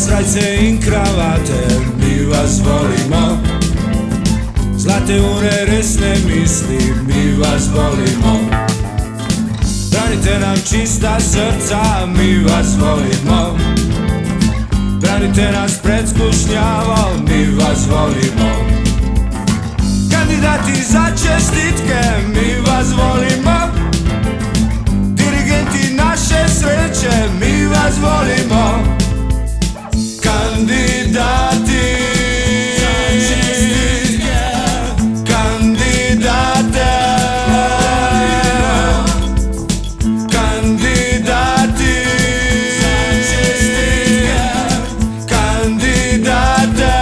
srajce i kravate, mi vas volimo. Zlate ure, resne misli, mi vas volimo. Branite nam čista srca, mi vas volimo. Branite nas pred skušnjavom, mi vas volimo. Kandidati za čestitke, mi vas volimo. Dirigenti naše sreće, mi vas volimo. Kandidati za čestitke, kandidate, kandidati za čestitke, kandidate.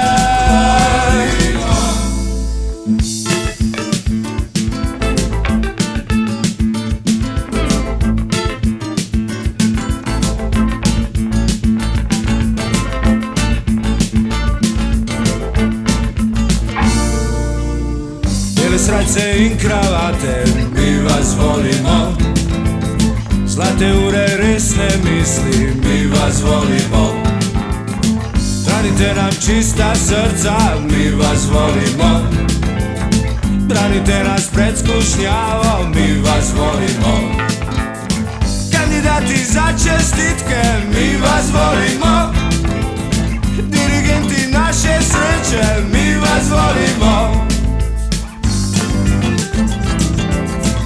Srajce i kravate, mi vas volimo. Zlate ure, resne misli, mi vas volimo. Branite nam čista srca, mi vas volimo. Branite nas pred skušnjavom, mi vas volimo. Kandidati za čestitke, mi vas volimo. Dirigenti naše sreće, mi vas volimo.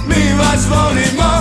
Mi vas volimo.